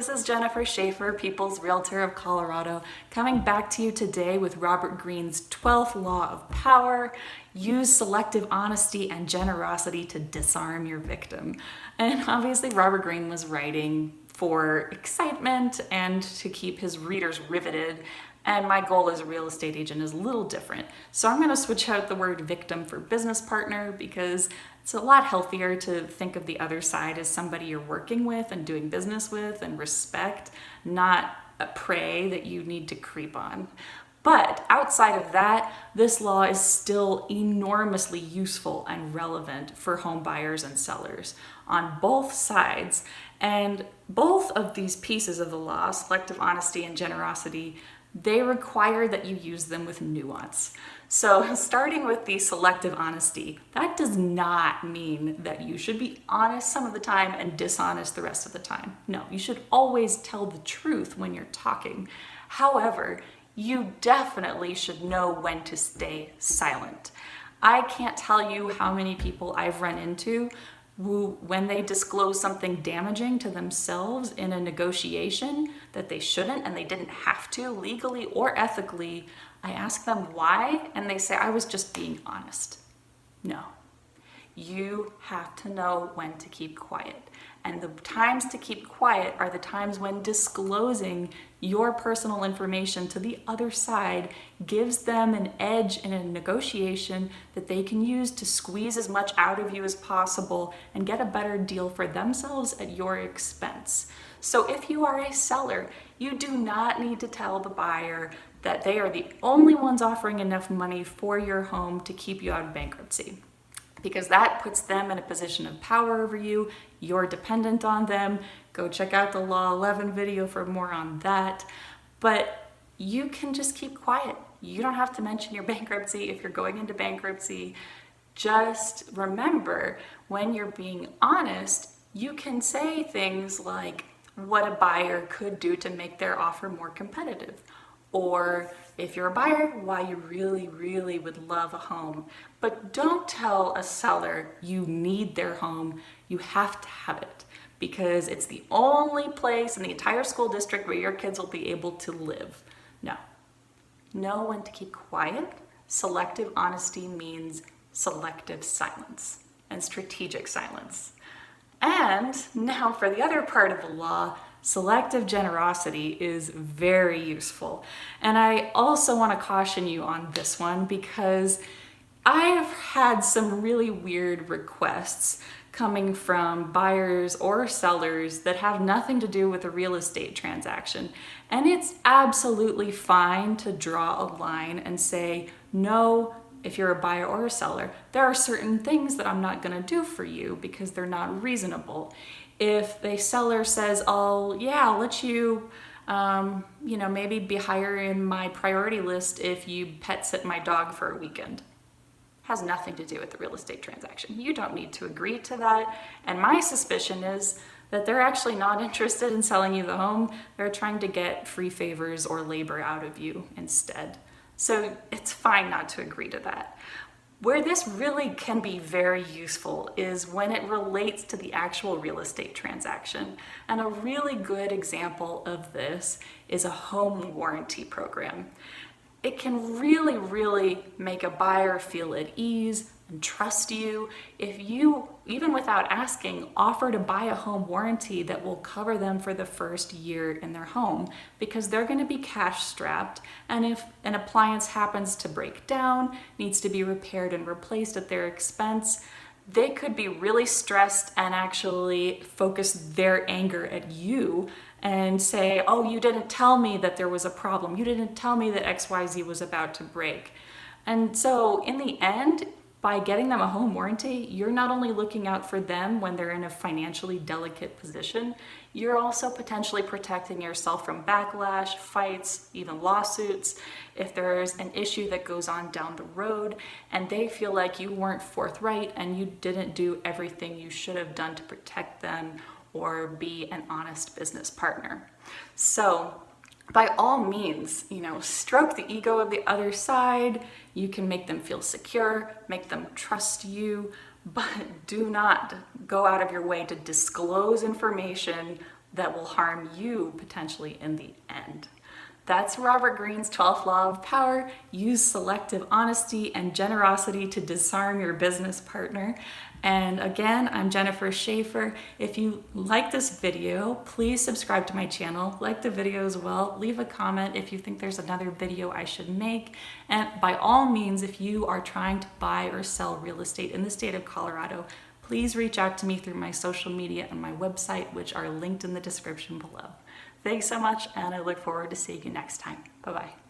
this is Jennifer Schaefer, People's Realtor of Colorado, coming back to you today with Robert Greene's 12th Law of Power. Use selective honesty and generosity to disarm your victim. And obviously Robert Greene was writing for excitement and to keep his readers riveted. And my goal as a real estate agent is a little different. So I'm going to switch out the word victim for business partner because it's a lot healthier to think of the other side as somebody you're working with and doing business with and respect, not a prey that you need to creep on. But outside of that, this law is still enormously useful and relevant for home buyers and sellers on both sides. And both of these pieces of the law, selective honesty and generosity, they require that you use them with nuance. So starting with the selective honesty, that does not mean that you should be honest some of the time and dishonest the rest of the time. No, you should always tell the truth when you're talking. However, you definitely should know when to stay silent. I can't tell you how many people I've run into who, when they disclose something damaging to themselves in a negotiation that they shouldn't and they didn't have to legally or ethically, I ask them why, and they say, I was just being honest. No. You have to know when to keep quiet. And the times to keep quiet are the times when disclosing your personal information to the other side gives them an edge in a negotiation that they can use to squeeze as much out of you as possible and get a better deal for themselves at your expense. So if you are a seller, you do not need to tell the buyer that they are the only ones offering enough money for your home to keep you out of bankruptcy, because that puts them in a position of power over you. You're dependent on them. Go check out the Law 11 video for more on that. But you can just keep quiet. You don't have to mention your bankruptcy if you're going into bankruptcy. Just remember, when you're being honest, you can say things like what a buyer could do to make their offer more competitive. Or if you're a buyer, why you really, really would love a home. But don't tell a seller you need their home. You have to have it because it's the only place in the entire school district where your kids will be able to live. No. Know when to keep quiet. Selective honesty means selective silence and strategic silence. And now for the other part of the law, selective generosity is very useful. And I also want to caution you on this one because I've had some really weird requests coming from buyers or sellers that have nothing to do with a real estate transaction. And it's absolutely fine to draw a line and say, no, if you're a buyer or a seller, there are certain things that I'm not going to do for you because they're not reasonable. If the seller says, oh yeah, I'll let you, maybe be higher in my priority list if you pet sit my dog for a weekend. Has nothing to do with the real estate transaction. You don't need to agree to that. And my suspicion is that they're actually not interested in selling you the home. They're trying to get free favors or labor out of you instead. So it's fine not to agree to that. Where this really can be very useful is when it relates to the actual real estate transaction. And a really good example of this is a home warranty program. It can really, really make a buyer feel at ease and trust you if you, even without asking, offer to buy a home warranty that will cover them for the first year in their home, because they're going to be cash strapped, and if an appliance happens to break down, needs to be repaired and replaced at their expense, they could be really stressed and actually focus their anger at you and say, oh, you didn't tell me that there was a problem. You didn't tell me that XYZ was about to break. And so in the end, by getting them a home warranty, you're not only looking out for them when they're in a financially delicate position, you're also potentially protecting yourself from backlash, fights, even lawsuits. If there's an issue that goes on down the road and they feel like you weren't forthright and you didn't do everything you should have done to protect them or be an honest business partner. So by all means, stroke the ego of the other side. You can make them feel secure, make them trust you, but do not go out of your way to disclose information that will harm you potentially in the end. That's Robert Greene's 12th law of power. Use selective honesty and generosity to disarm your business partner. And again, I'm Jennifer Schaefer. If you like this video, please subscribe to my channel, like the video as well, leave a comment if you think there's another video I should make. And by all means, if you are trying to buy or sell real estate in the state of Colorado, please reach out to me through my social media and my website, which are linked in the description below. Thanks so much, and I look forward to seeing you next time. Bye-bye.